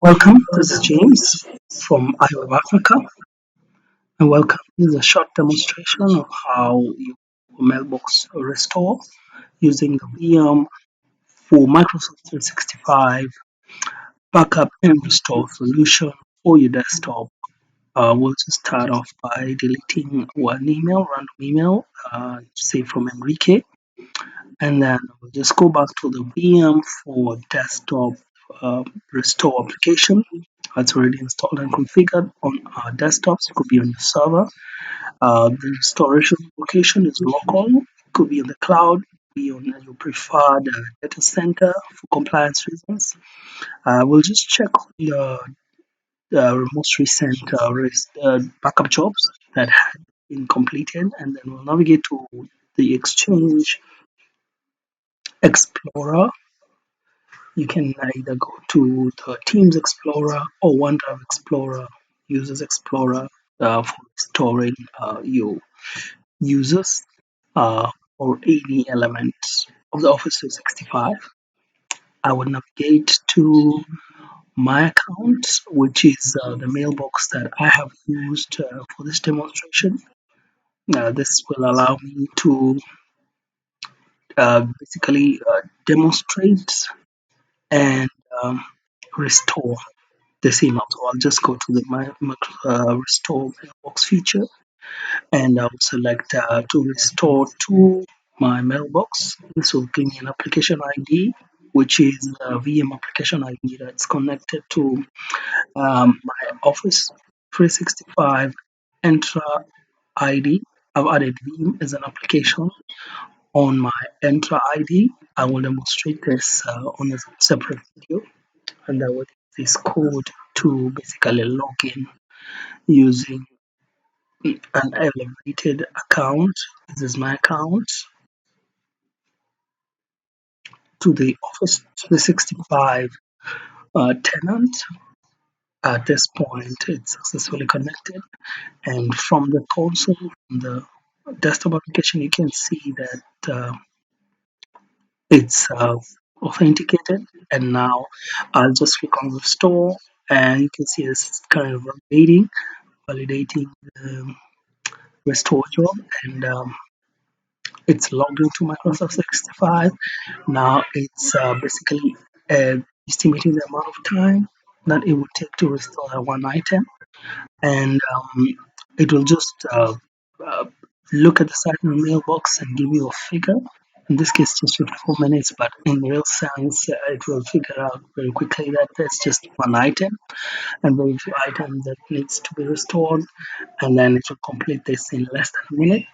Welcome, this is James from Iowa, Africa, and welcome. This is a short demonstration of how you mailbox restore using the Veeam for Microsoft 365 backup and restore solution for your desktop. We'll just start off by deleting one email, random email, say from Enrique, and then we'll just go back to the Veeam for desktop uh, restore application. It's already installed and configured on our desktops. It could be on your server. The restoration location is local. It could be in the cloud, be on your preferred data center for compliance reasons. We'll just check the most recent backup jobs that had been completed, and then we'll navigate to the Exchange Explorer. You can either go to the Teams Explorer or OneDrive Explorer, Users Explorer for storing your users or any element of the Office 365. I would navigate to my account, which is the mailbox that I have used for this demonstration. This will allow me to basically demonstrate and um, restore this email. So I'll just go to the my restore mailbox feature, and I'll select to restore to my mailbox. This will give me an application ID, which is a VM application ID that's connected to my Office 365 Entra ID. I've added Veeam as an application on my Entra ID. I will demonstrate this on a separate video, and I will use this code to basically log in using an elevated account. This is my account to the Office 365 tenant. At this point, it's successfully connected, and from the console, from the desktop application, you can see that it's authenticated. And now I'll just click on restore, and you can see it's kind of validating the restore job, and it's logged into Microsoft 365. Now it's basically estimating the amount of time that it would take to restore that one item, and it will just uh, look at the site in the mailbox and give you a figure. In this case, just 54 minutes, but in real sense, it will figure out very quickly that there's just one item and very few items that needs to be restored, and then it will complete this in less than a minute.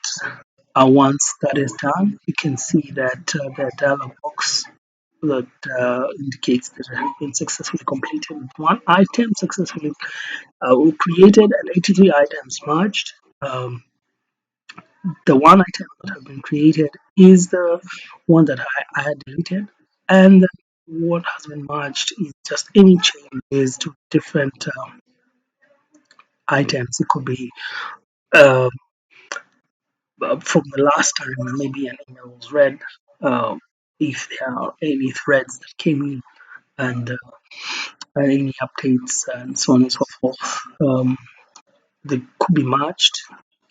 Once that is done, you can see that the dialog box that indicates that it has been successfully completed. One item successfully created and 83 items merged. The one item that has been created is the one that I had deleted, and what has been merged is just any changes to different items. It could be uh, from the last time maybe an email was read, uh, if there are any threads that came in, and any updates and so on and so forth. They could be matched,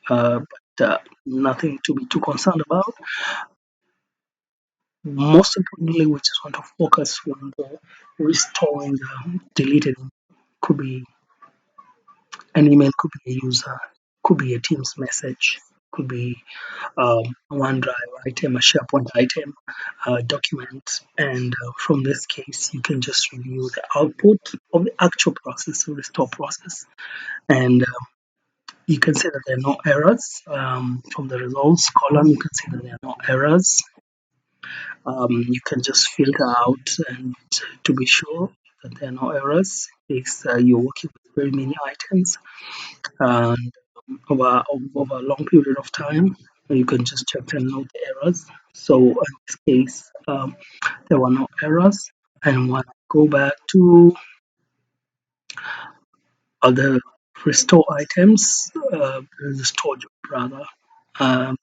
but nothing to be too concerned about. Most importantly, we just want to focus on the restoring the deleted. Could be an email, could be a user, could be a Teams message, could be a OneDrive item, a SharePoint item, a document, and from this case, you can just review the output of the actual process, the restore process, and you can see that there are no errors. From the results column, you can see that there are no errors. You can just filter out and to be sure that there are no errors if you're working with very many items and over a long period of time. You can just check and note the errors. So in this case, there were no errors. And when I go back to other restore items, the store job rather, um,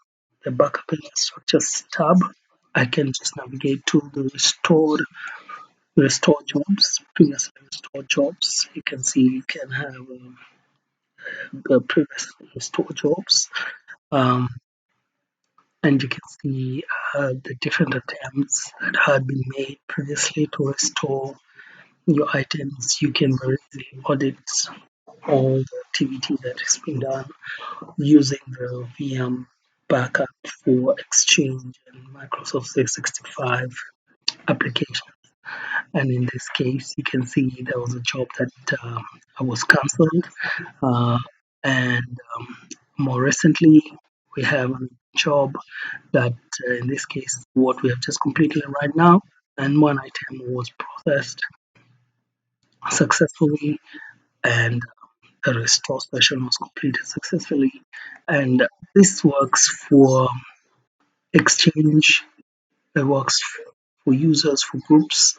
the backup infrastructure tab, I can just navigate to the restored restore jobs, previously restored jobs. You can see you can have previously restored jobs, um, and you can see the different attempts that had been made previously to restore your items. You can very easily audit all the activity that has been done using the Veeam backup for Exchange and Microsoft 365 application. And in this case, you can see there was a job that was cancelled. Uh, and more recently, we have a job that, in this case, what we have just completed right now, and one item was processed successfully, and the restore session was completed successfully. And this works for Exchange, it works for users, for groups,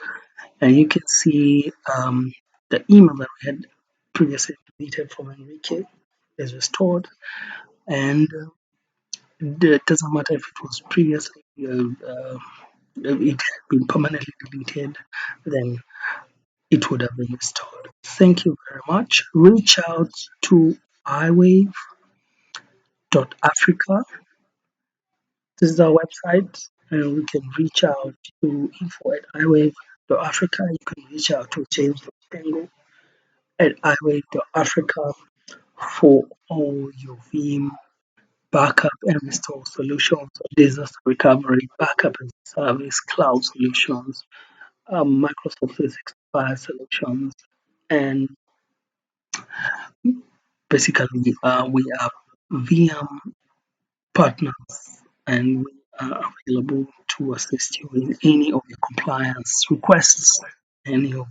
and you can see the email that we had previously deleted from Enrique is restored, and it doesn't matter if it was previously it had been permanently deleted, then it would have been restored. Thank you very much. Reach out to iwave.africa. This is our website, and we can reach out to info@iwave.africa. You can reach out to James.Tango at iwave.africa for all your Veeam backup and restore solutions, disaster recovery, backup and service, cloud solutions, Microsoft 365 solutions, and basically we are VM partners, and we are available to assist you in any of your compliance requests, any of your